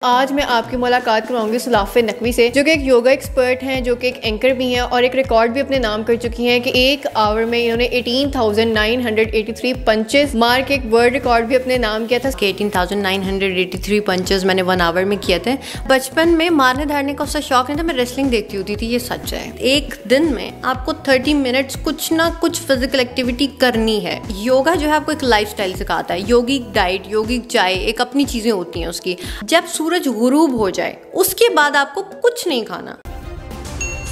आज मैं आपकी मुलाकात करवाऊंगी सुलाफे नकवी से, जो कि एक योगा एक्सपर्ट हैं, जो कि एक एंकर भी हैं और एक रिकॉर्ड भी अपने नाम कर चुकी हैं कि एक आवर में इन्होंने 18,983 पंचेस मार के एक वर्ल्ड रिकॉर्ड भी अपने नाम किया था। 18,983 पंचेस मैंने 1 आवर में किए थे। बचपन में मारने धारने का उसका शौक नहीं था, मैं रेसलिंग देखती होती थी, ये सच है। एक दिन में आपको 30 मिनट्स कुछ ना कुछ फिजिकल एक्टिविटी करनी है। योगा जो है आपको एक लाइफस्टाइल सिखाता है, योगिक डाइट, योगिक चाय, एक अपनी चीजें होती हैं उसकी। जब सूरज गुरूब हो जाए उसके बाद आपको कुछ नहीं खाना।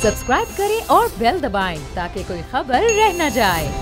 सब्सक्राइब करें और बेल दबाएं ताकि कोई खबर रह न जाए।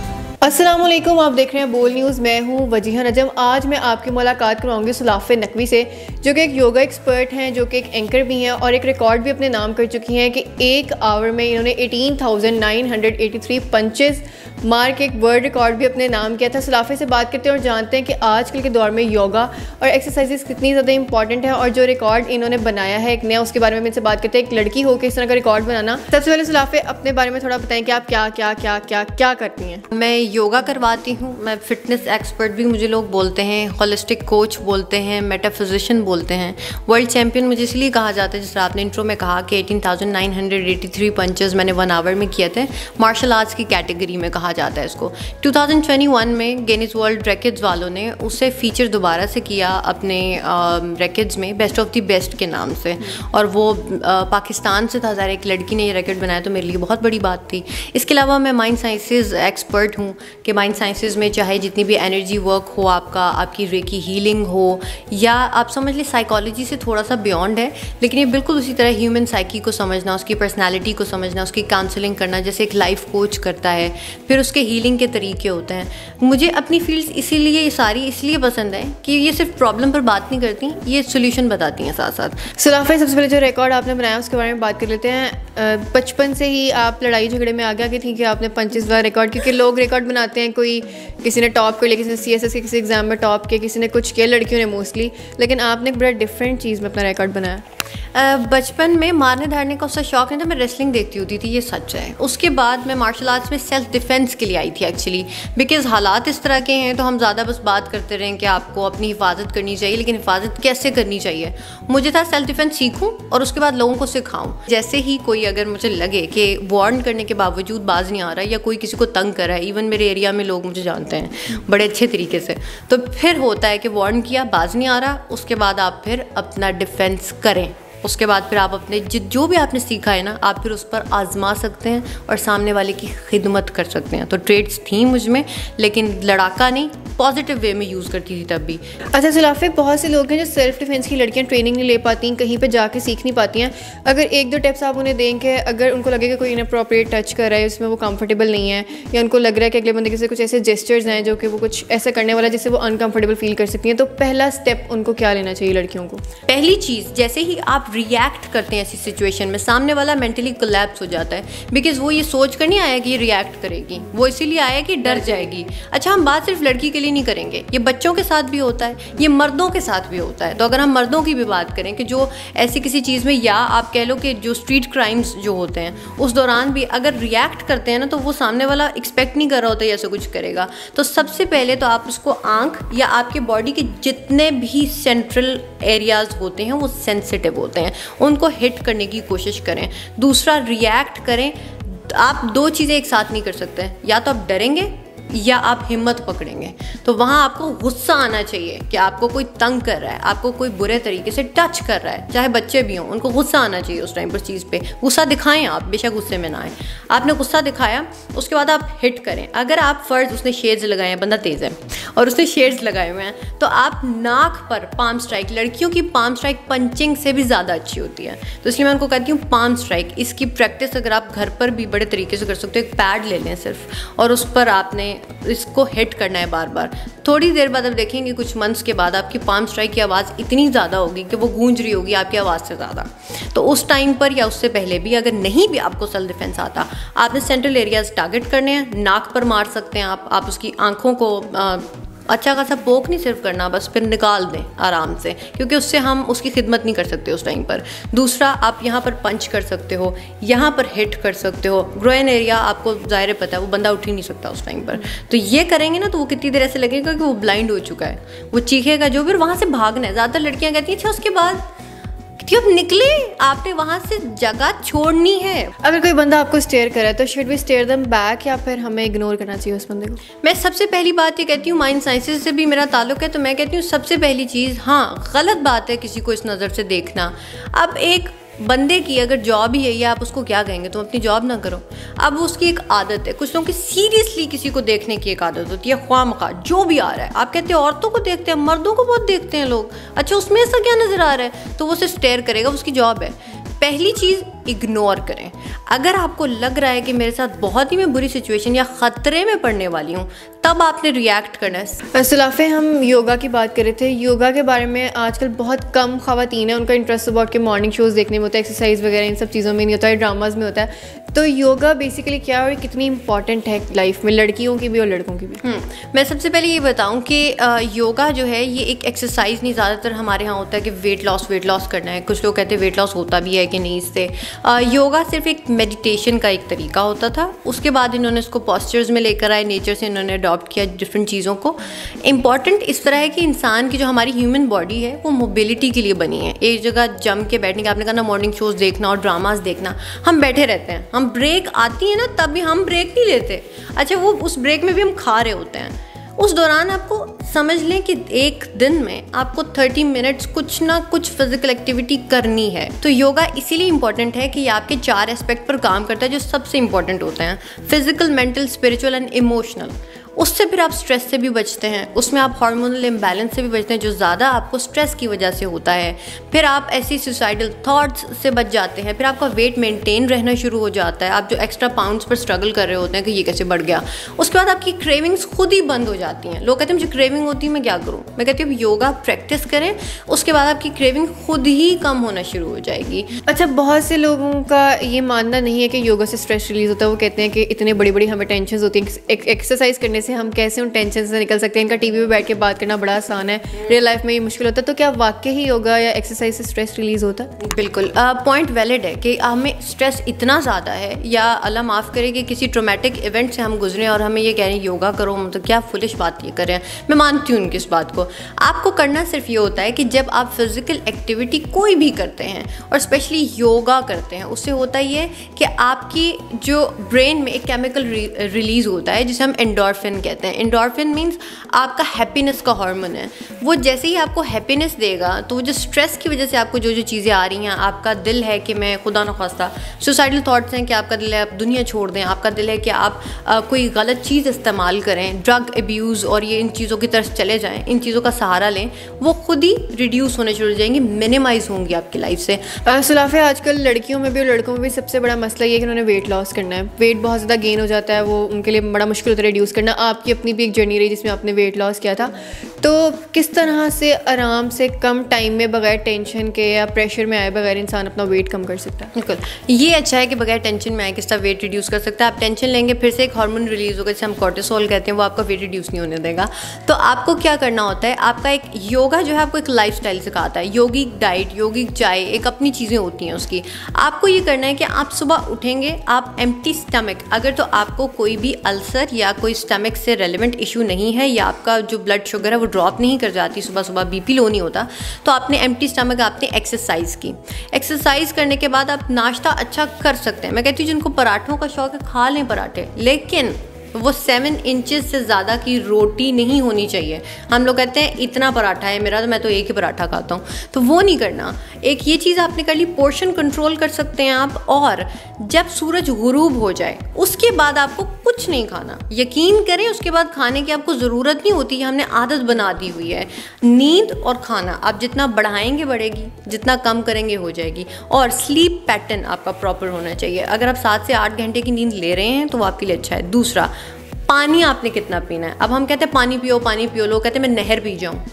अस्सलाम वालेकुम, आप देख रहे हैं बोल न्यूज़। मैं हूं वजीहा नजम। आज मैं आपकी मुलाकात करवाऊंगी सुलाफे नकवी से, जो कि एक योगा एक्सपर्ट हैं, जो कि एक एंकर भी हैं और एक रिकॉर्ड भी अपने नाम कर चुकी हैं कि एक आवर में इन्होंने 18,983 पंचेस मार के एक वर्ल्ड रिकॉर्ड भी अपने नाम किया था। सुलाफे से बात करते हैं और जानते हैं कि आजकल के दौर में योगा और एक्सरसाइजेस कितनी ज़्यादा इंपॉर्टेंट है और जो रिकॉर्ड इन्होंने बनाया है एक नया, उसके बारे में इनसे बात करते हैं। एक लड़की हो के इस तरह का रिकॉर्ड बनाना। सबसे पहले सुलाफे अपने बारे में थोड़ा बताएं कि आप क्या क्या क्या क्या क्या करती हैं। मैं योगा करवाती हूँ, मैं फिटनेस एक्सपर्ट भी मुझे लोग बोलते हैं, होलिस्टिक कोच बोलते हैं, मेटाफिजिशियन बोलते हैं, वर्ल्ड चैंपियन मुझे इसलिए कहा जाता है, जिस तरह आपने इंट्रो में कहा कि 18,983 पंचेस मैंने 1 आवर में किए थे। मार्शल आर्ट्स की कैटेगरी में कहा जाता है इसको। 2021 में गिनीज वर्ल्ड रिकॉर्ड्स वालों ने उसे फीचर दोबारा से किया अपने रिकॉर्ड्स में, बेस्ट ऑफ द बेस्ट के नाम से, और वो पाकिस्तान से था। ज़ाहिर एक लड़की ने ये रिकॉर्ड बनाया तो मेरे लिए बहुत बड़ी बात थी। इसके अलावा मैं माइंड साइंसेज एक्सपर्ट हूँ कि माइंड साइंसेज में चाहे जितनी भी एनर्जी वर्क हो, आपकी रेकी हीलिंग हो, या आप समझ लें साइकोलॉजी से थोड़ा सा बियॉन्ड है, लेकिन ये बिल्कुल उसी तरह ह्यूमन साइकी को समझना, उसकी पर्सनैलिटी को समझना, उसकी काउंसलिंग करना जैसे एक लाइफ कोच करता है, फिर उसके हीलिंग के तरीके होते हैं। मुझे अपनी फील्ड्स इसीलिए ये सारी इसलिए पसंद है कि ये सिर्फ प्रॉब्लम पर बात नहीं करती, ये सोल्यूशन बताती हैं साथ साथ। सुलाफे, सबसे पहले जो रिकॉर्ड आपने बनाया उसके बारे में बात कर लेते हैं। बचपन से ही आप लड़ाई झगड़े में आगे आगे थी कि आपने पंचेस वाला रिकॉर्ड, क्योंकि लोग रिकॉर्ड बनाते हैं, कोई किसी ने टॉप कर लिया, किसी ने CSS के किसी एग्जाम में टॉप किया, किसी ने कुछ किया, लड़कियों ने मोस्टली, लेकिन आपने एक बड़ा डिफरेंट चीज़ में अपना रिकॉर्ड बनाया। बचपन में मारने धारने का उसका शौक नहीं था, मैं रेसलिंग देखती होती थी, ये सच है। उसके बाद मैं मार्शल आर्ट्स में सेल्फ डिफेंस के लिए आई थी एक्चुअली, बिकॉज हालात इस तरह के हैं तो हम ज़्यादा बस बात करते रहें कि आपको अपनी हिफाजत करनी चाहिए, लेकिन हिफाजत कैसे करनी चाहिए। मुझे था सेल्फ डिफेंस सीखूं और उसके बाद लोगों को सिखाऊं। जैसे ही कोई अगर मुझे लगे कि वार्न करने के बावजूद बाज नहीं आ रहा या कोई किसी को तंग कर रहा है, इवन मेरे एरिया में लोग मुझे जानते हैं बड़े अच्छे तरीके से, तो फिर होता है कि वार्न किया, बाज नहीं आ रहा, उसके बाद आप फिर अपना डिफेंस करें। उसके बाद फिर आप अपने जो भी आपने सीखा है ना, आप फिर उस पर आजमा सकते हैं और सामने वाले की खिदमत कर सकते हैं। तो ट्रेड्स थी मुझ में, लेकिन लड़ाका नहीं, पॉजिटिव वे में यूज़ करती थी तब भी। अच्छा सुलाफे, बहुत से लोग हैं जो सेल्फ डिफेंस की लड़कियां ट्रेनिंग नहीं ले पाती, कहीं पे जाके सीख नहीं पाती हैं। अगर 1-2 टिप्स आप उन्हें दें कि अगर उनको लगे कि कोई इनअप्रोप्रिएट टच कर रहा है, उसमें वो कंफर्टेबल नहीं है, या उनको लग रहा है कि अगले बंदे के से कुछ ऐसे जेस्चर्स हैं जो कि वो कुछ ऐसा करने वाला जिससे वो अनकंफर्टेबल फील कर सकती हैं, तो पहला स्टेप उनको क्या लेना चाहिए लड़कियों को? पहली चीज़, जैसे ही आप रिएक्ट करते हैं ऐसी सिचुएशन में, सामने वाला मेंटली कोलैप्स हो जाता है, बिकॉज वो ये सोच कर नहीं आया कि ये रिएक्ट करेगी, वो इसीलिए आया कि डर जाएगी। अच्छा, हम बात सिर्फ लड़की के लिए नहीं करेंगे, ये बच्चों के साथ भी होता है, ये मर्दों के साथ भी होता है। तो अगर हम मर्दों की भी बात करें कि जो ऐसी किसी चीज़ में, या आप कह लो कि जो स्ट्रीट क्राइम्स जो होते हैं उस दौरान भी अगर रिएक्ट करते हैं ना, तो वो सामने वाला एक्सपेक्ट नहीं कर रहा होता ऐसा कुछ करेगा। तो सबसे पहले तो आप उसको आंख या आपके बॉडी के जितने भी सेंट्रल एरियाज होते हैं वो सेंसिटिव होते हैं, उनको हिट करने की कोशिश करें। दूसरा, रिएक्ट करें। आप 2 चीज़ें एक साथ नहीं कर सकते, या तो आप डरेंगे या आप हिम्मत पकड़ेंगे। तो वहाँ आपको गुस्सा आना चाहिए कि आपको कोई तंग कर रहा है, आपको कोई बुरे तरीके से टच कर रहा है, चाहे बच्चे भी हों, उनको गुस्सा आना चाहिए उस टाइम पर चीज़ पे। गुस्सा दिखाएं आप, बेशक गुस्से में ना आए, आपने गुस्सा दिखाया, उसके बाद आप हिट करें। अगर आप फ़र्ज़ उसने शेड्स लगाए हैं, बंदा तेज़ है और उसने शेड्स लगाए हुए हैं, तो आप नाक पर पाम स्ट्राइक, लड़कियों की पाम स्ट्राइक पंचिंग से भी ज़्यादा अच्छी होती है, तो इसलिए मैं उनको कहती हूँ पाम स्ट्राइक। इसकी प्रैक्टिस अगर आप घर पर भी बड़े तरीके से कर सकते हो, एक पैड ले लें सिर्फ, और उस पर आपने इसको हिट करना है बार बार। थोड़ी देर बाद आप देखेंगे कुछ मंथ्स के बाद आपकी पाम स्ट्राइक की आवाज़ इतनी ज़्यादा होगी कि वो गूंज रही होगी आपकी आवाज़ से ज़्यादा। तो उस टाइम पर या उससे पहले भी अगर नहीं भी आपको सेल्फ डिफेंस आता, आपने सेंट्रल एरियाज टारगेट करने हैं, नाक पर मार सकते हैं आप उसकी आंखों को अच्छा खासा पोक नहीं सिर्फ करना, बस फिर निकाल दें आराम से, क्योंकि उससे हम उसकी खिदमत नहीं कर सकते उस टाइम पर। दूसरा, आप यहाँ पर पंच कर सकते हो, यहाँ पर हिट कर सकते हो। ग्रोइन एरिया आपको ज़ाहिर पता है, वो बंदा उठ ही नहीं सकता उस टाइम पर। तो ये करेंगे ना तो वो कितनी देर ऐसे लगेगा कि वो ब्लाइंड हो चुका है, वो चीखेगा जो, फिर वहाँ से भागना है। ज़्यादातर लड़कियाँ कहती हैं अच्छा उसके बाद कि अब निकले, आपने वहाँ से जगह छोड़नी है। अगर कोई बंदा आपको स्टेयर करे तो should we stare them back या फिर हमें इग्नोर करना चाहिए उस बंदे को? मैं सबसे पहली बात ये कहती हूँ, माइंड साइंसेस से भी मेरा ताल्लुक है, तो मैं कहती हूँ सबसे पहली चीज़, हाँ गलत बात है किसी को इस नज़र से देखना। अब एक बंदे की अगर जॉब ही है, या आप उसको क्या कहेंगे, तुम अपनी जॉब ना करो। अब उसकी एक आदत है, कुछ लोगों की सीरियसली किसी को देखने की एक आदत होती है, ख्वामखा जो भी आ रहा है। आप कहते हैं औरतों को देखते हैं, मर्दों को बहुत देखते हैं लोग, अच्छा उसमें ऐसा क्या नज़र आ रहा है, तो वो सिर्फ स्टेयर करेगा, उसकी जॉब है। पहली चीज़ इग्नोर करें। अगर आपको लग रहा है कि मेरे साथ बहुत ही मैं बुरी सिचुएशन या ख़तरे में पड़ने वाली हूँ, तब आपने रिएक्ट करना है। सुलाफे, हम योगा की बात कर रहे थे। योगा के बारे में आजकल बहुत कम ख़वातीन है, उनका इंटरेस्ट अबाउट के मॉर्निंग शोज़ देखने में होता है, एक्सरसाइज वगैरह इन सब चीज़ों में नहीं होता है, ड्रामाज में होता है। तो योगा बेसिकली क्या और कितनी इंपॉर्टेंट है लाइफ में, लड़कियों की भी और लड़कों की भी? मैं सबसे पहले ये बताऊं कि योगा जो है ये एक एक्सरसाइज नहीं, ज़्यादातर हमारे यहाँ होता है कि वेट लॉस करना है। कुछ लोग कहते हैं वेट लॉस होता भी है कि नहीं इससे। योगा सिर्फ एक मेडिटेशन का एक तरीका होता था, उसके बाद इन्होंने इसको पॉस्चर्स में लेकर आए, नेचर से इन्होंने अडॉप्ट किया डिफरेंट चीज़ों को। इम्पॉर्टेंट इस तरह है कि इंसान की जो हमारी ह्यूमन बॉडी है वो मोबिलिटी के लिए बनी है। एक जगह जम के बैठने का, आपने कहा ना मॉर्निंग शोज़ देखना और ड्रामाज देखना, हम बैठे रहते हैं, हम ब्रेक आती है ना तब भी हम ब्रेक नहीं लेते। अच्छा वो उस ब्रेक में भी हम खा रहे होते हैं, उस दौरान आपको समझ लें कि एक दिन में आपको 30 मिनट्स कुछ ना कुछ फिजिकल एक्टिविटी करनी है। तो योगा इसीलिए इंपॉर्टेंट है कि ये आपके 4 एस्पेक्ट पर काम करता है जो सबसे इंपॉर्टेंट होते हैं, physical, mental, spiritual and emotional. उससे फिर आप स्ट्रेस से भी बचते हैं, उसमें आप हार्मोनल इम्बैलेंस से भी बचते हैं जो ज़्यादा आपको स्ट्रेस की वजह से होता है। फिर आप ऐसी सुसाइडल थॉट्स से बच जाते हैं, फिर आपका वेट मेंटेन रहना शुरू हो जाता है। आप जो एक्स्ट्रा पाउंड्स पर स्ट्रगल कर रहे होते हैं कि ये कैसे बढ़ गया, उसके बाद आपकी क्रेविंग्स खुद ही बंद हो जाती हैं। लोग कहते हैं मुझे क्रेविंग होती है, मैं क्या करूँ? मैं कहती हूँ योगा प्रैक्टिस करें, उसके बाद आपकी क्रेविंग खुद ही कम होना शुरू हो जाएगी। अच्छा, बहुत से लोगों का ये मानना नहीं है कि योगा से स्ट्रेस रिलीज होता है। वो कहते हैं कि इतने बड़ी बड़ी हमें टेंशन होती है, एक्सरसाइज करने से हम कैसे उन टेंशन से निकल सकते हैं। इनका टीवी पे बैठ के बात करना बड़ा आसान है, रियल लाइफ में ये मुश्किल होता है। तो क्या वाकई ही योगा या एक्सरसाइज से स्ट्रेस रिलीज होता है? बिल्कुल, पॉइंट वैलिड है कि हमें स्ट्रेस इतना ज़्यादा है, या अल्लाह माफ़ करे कि किसी ट्रोमेटिक इवेंट से हम गुजरे और हमें ये कह रहे हैं योगा करो, मतलब क्या फुलिश बात ये करें। मैं मानती हूँ उनकी इस बात को। आपको करना सिर्फ ये होता है कि जब आप फिजिकल एक्टिविटी कोई भी करते हैं और स्पेशली योगा करते हैं, उससे होता ये कि आपकी जो ब्रेन में एक केमिकल रिलीज होता है जिसे हम एंडोर्फिन कहते हैं। एंडोर्फिन मीन्स आपका हैप्पीनेस का हार्मोन है। वो जैसे ही आपको हैप्पीनेस देगा तो वो जो स्ट्रेस की वजह से आपको जो जो चीज़ें आ रही हैं, आपका दिल है कि मैं खुदा न खास्ता, सुसाइडल थॉट्स हैं कि आपका दिल है आप दुनिया छोड़ दें, आपका दिल है कि आप कोई गलत चीज़ इस्तेमाल करें, ड्रग अब्यूज़ और ये इन चीज़ों की तरफ चले जाएं, इन चीज़ों का सहारा लें, वो खुद ही रिड्यूस होने शुरू हो जाएंगी, मिनिमाइज़ होंगी आपकी लाइफ से। सुलाफे, आजकल लड़कियों में भी और लड़कों में भी सबसे बड़ा मसला ये है कि उन्होंने वेट लॉस करना है। वेट बहुत ज़्यादा गेन हो जाता है, वो उनके लिए बड़ा मुश्किल होता है रिड्यूस करना। आपकी अपनी भी एक जर्नी रही जिसमें आपने वेट लॉस किया था, तो किस तरह से आराम से कम टाइम में बगैर टेंशन के या प्रेशर में आए बगैर इंसान अपना वेट कम कर सकता है? बिल्कुल, ये अच्छा है कि बगैर टेंशन में आए किस तरह वेट रिड्यूस कर सकता है। आप टेंशन लेंगे फिर से एक हार्मोन रिलीज होगा जिसे हम कोर्टिसोल कहते हैं, वो आपका वेट रिड्यूस नहीं होने देगा। तो आपको क्या करना होता है, आपका एक योगा जो है आपको एक लाइफस्टाइल सिखाता है, योगिक डाइट, योगिक चाय, एक अपनी चीज़ें होती हैं उसकी। आपको ये करना है कि आप सुबह उठेंगे, आप एम्प्टी स्टमक, अगर तो आपको कोई भी अल्सर या कोई स्टमक से रेलिवेंट इशू नहीं है या आपका जो ब्लड शुगर है वो ड्रॉप नहीं कर जाती, सुबह सुबह बीपी लो नहीं होता, तो आपने एम्प्टी स्टमक आपने एक्सरसाइज की। एक्सरसाइज करने के बाद आप नाश्ता अच्छा कर सकते हैं। मैं कहती हूँ जिनको पराठों का शौक है खा लें पराठे, लेकिन वो 7 इंचेस से ज़्यादा की रोटी नहीं होनी चाहिए। हम लोग कहते हैं इतना पराठा है मेरा तो मैं तो एक ही पराठा खाता हूँ, तो वो नहीं करना। एक ये चीज़ आपने कर ली, पोर्शन कंट्रोल कर सकते हैं आप। और जब सूरज गुरूब हो जाए उसके बाद आपको कुछ नहीं खाना, यकीन करें उसके बाद खाने की आपको ज़रूरत नहीं होती, हमने आदत बना दी हुई है। नींद और खाना आप जितना बढ़ाएंगे बढ़ेगी, जितना कम करेंगे हो जाएगी। और स्लीप पैटर्न आपका प्रॉपर होना चाहिए। अगर आप 7 से 8 घंटे की नींद ले रहे हैं तो वो आपके लिए अच्छा है। दूसरा, पानी आपने कितना पीना है। अब हम कहते हैं पानी पियो, लोग कहते हैं मैं नहर पी जाऊँ।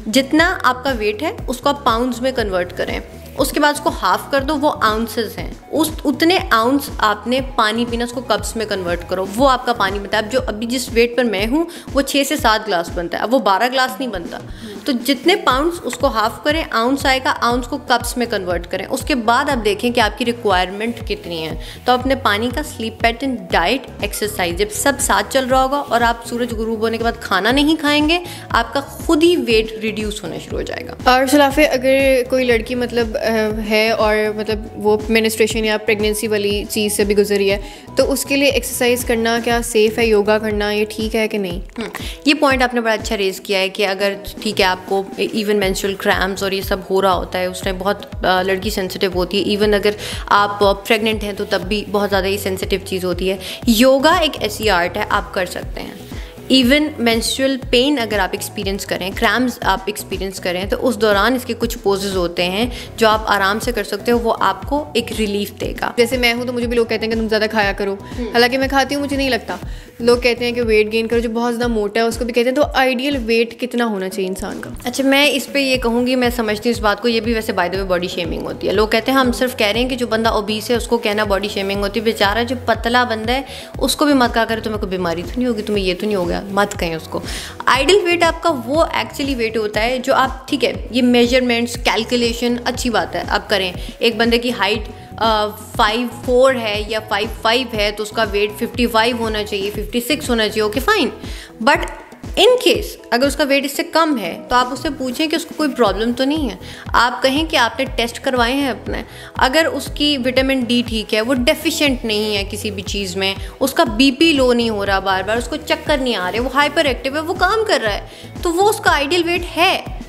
जितना आपका वेट है उसको आप पाउंड्स में कन्वर्ट करें, उसके बाद उसको हाफ कर दो, वो आउंसेस हैं, उतने आउंस आपने पानी पीना, उसको कप्स में कन्वर्ट करो, वो आपका पानी बनता है। अब जो अभी जिस वेट पर मैं हूँ वो 6 से 7 ग्लास बनता है, अब वो 12 ग्लास नहीं बनता। तो जितने पाउंड्स उसको हाफ करें, आउंस आएगा, आउंस को कप्स में कन्वर्ट करें। उसके बाद आप देखें कि आपकी रिक्वायरमेंट कितनी है। तो अपने पानी का, स्लीप पैटर्न, डाइट, एक्सरसाइज जब सब साथ चल रहा होगा और आप सूरज गुरूब होने के बाद खाना नहीं खाएंगे, आपका खुद ही वेट रिड्यूस होना शुरू हो जाएगा। और सुलाफे, अगर कोई लड़की मतलब है और मतलब वो मेंस्ट्रुएशन या प्रेगनेंसी वाली चीज़ से भी गुजरी है, तो उसके लिए एक्सरसाइज करना क्या सेफ़ है, योगा करना ये ठीक है कि नहीं? ये पॉइंट आपने बड़ा अच्छा रेज़ किया है कि अगर ठीक है आपको इवन मेंस्ट्रुअल क्रैम्प्स और ये सब हो रहा होता है, उस टाइम बहुत लड़की सेंसिटिव होती है, इवन अगर आप प्रेग्नेंट हैं तो तब भी बहुत ज़्यादा ही सेंसिटिव चीज़ होती है। योगा एक ऐसी आर्ट है, आप कर सकते हैं। इवन मेंस्ट्रुअल पेन अगर आप एक्सपीरियंस करें, क्रैम्प्स आप एक्सपीरियंस करें, तो उस दौरान इसके कुछ पोजेज होते हैं जो आप आराम से कर सकते हो, वो आपको एक रिलीफ देगा। जैसे मैं हूँ तो मुझे भी लोग कहते हैं कि तुम ज़्यादा खाया करो, हालांकि मैं खाती हूँ, मुझे नहीं लगता। लोग कहते हैं कि वेट गेन करो, जो बहुत ज़्यादा मोटा है उसको भी कहते हैं। तो आइडियल वेट कितना होना चाहिए इंसान का? अच्छा, मैं इस पे ये कहूँगी, मैं समझती हूँ इस बात को, ये भी वैसे by the way body shaming होती है। लोग कहते हैं हम सिर्फ कह रहे हैं कि जो बंदा ओबीस है उसको कहना बॉडी शेमिंग होती है। बेचारा जो पतला बंदा है उसको भी मत कहा करे तुम्हें कोई बीमारी तो नहीं होगी, तुम्हें ये तो नहीं हो गया, मत कहें उसको। आइडियल वेट आपका वो एक्चुअली वेट होता है जो आप, ठीक है, ये मेजरमेंट्स कैलकुलेशन अच्छी बात है आप करें। एक बंदे की हाइट 5'4" है या 5'5" है तो उसका वेट 55 होना चाहिए, 56 होना चाहिए, okay fine. But in case अगर उसका वेट इससे कम है तो आप उससे पूछें कि उसको कोई प्रॉब्लम तो नहीं है। आप कहें कि आपने टेस्ट करवाए हैं अपने, अगर उसकी विटामिन डी ठीक है, वो डेफिशिएंट नहीं है किसी भी चीज़ में, उसका बीपी लो नहीं हो रहा बार बार, उसको चक्कर नहीं आ रहे, वो हाइपर एक्टिव है, वो काम कर रहा है, तो वो उसका आइडियल वेट है।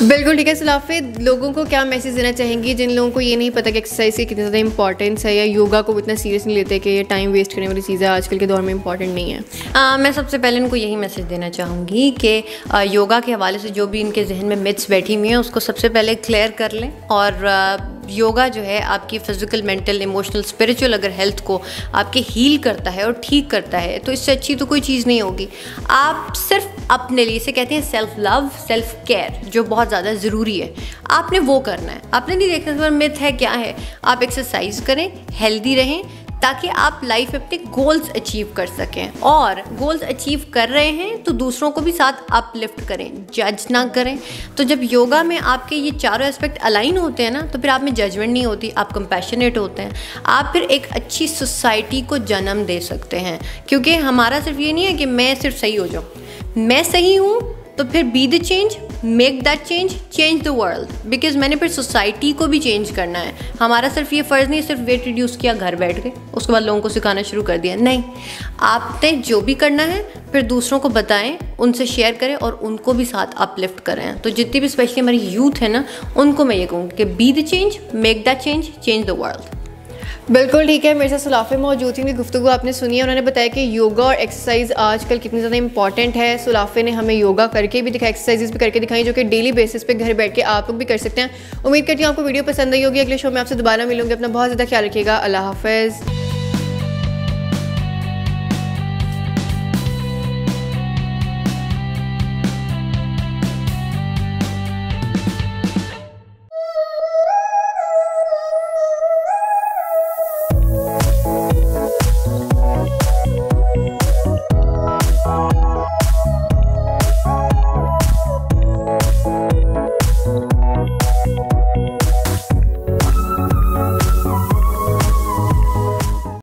बिल्कुल ठीक है। सुलाफे, लोगों को क्या मैसेज देना चाहेंगी जिन लोगों को ये नहीं पता कि एक्सरसाइज की कितनी ज़्यादा इंपॉर्टेंस है, या योगा को इतना सीरियस नहीं लेते कि ये टाइम वेस्ट करने वाली चीज़ है, आजकल के दौर में इंपॉर्टेंट नहीं है? मैं सबसे पहले इनको यही मैसेज देना चाहूँगी कि योगा के हवाले से जो भी इनके जहन में मिथ्स बैठी हुई हैं उसको सबसे पहले क्लियर कर लें। और योगा जो है आपकी फ़िज़िकल, मेंटल, इमोशनल, स्पिरिचुअल अगर हेल्थ को आपके हील करता है और ठीक करता है तो इससे अच्छी तो कोई चीज़ नहीं होगी। आप सिर्फ अपने लिए, इसे कहते हैं सेल्फ लव, सेल्फ केयर, जो बहुत ज़्यादा ज़रूरी है, आपने वो करना है। आपने नहीं देखना मिथ है क्या है। आप एक्सरसाइज करें, हेल्दी रहें, ताकि आप लाइफ में अपने गोल्स अचीव कर सकें। और गोल्स अचीव कर रहे हैं तो दूसरों को भी साथ अपलिफ्ट करें, जज ना करें। तो जब योगा में आपके ये चारों एस्पेक्ट अलाइन होते हैं ना, तो फिर आप में जजमेंट नहीं होती, आप कंपैशनेट होते हैं, आप फिर एक अच्छी सोसाइटी को जन्म दे सकते हैं। क्योंकि हमारा सिर्फ ये नहीं है कि मैं सिर्फ सही हो जाऊँ, मैं सही हूँ तो फिर be the change, make that change, change the world. Because मैंने फिर सोसाइटी को भी चेंज करना है। हमारा सिर्फ ये फ़र्ज़ नहीं सिर्फ वेट रिड्यूस किया, घर बैठ गए, उसके बाद लोगों को सिखाना शुरू कर दिया, नहीं। आपने जो भी करना है फिर दूसरों को बताएं, उनसे शेयर करें और उनको भी साथ अपलिफ्ट करें। तो जितनी भी स्पेशली हमारी यूथ है ना, उनको मैं ये कहूँगी कि be the change, make that change, change the world. बिल्कुल ठीक है। मेरे साथ सुलाफे मौजूद थी, उनकी गुफ्तगू आपने सुनी है। उन्होंने बताया कि योगा और एक्सरसाइज आजकल कितनी ज़्यादा इंपॉर्टेंट है। सुलाफे ने हमें योगा करके भी दिखाया, एक्सरसाइजेस भी करके दिखाई, जो कि डेली बेसिस पे घर बैठ के आप लोग भी कर सकते हैं। उम्मीद करती हूँ आपको वीडियो पसंद आई होगी। अगले शो में आपसे दोबारा मिलूंगी। अपना बहुत ज़्यादा ख्याल रखिएगा। अल्लाह हाफ़िज़।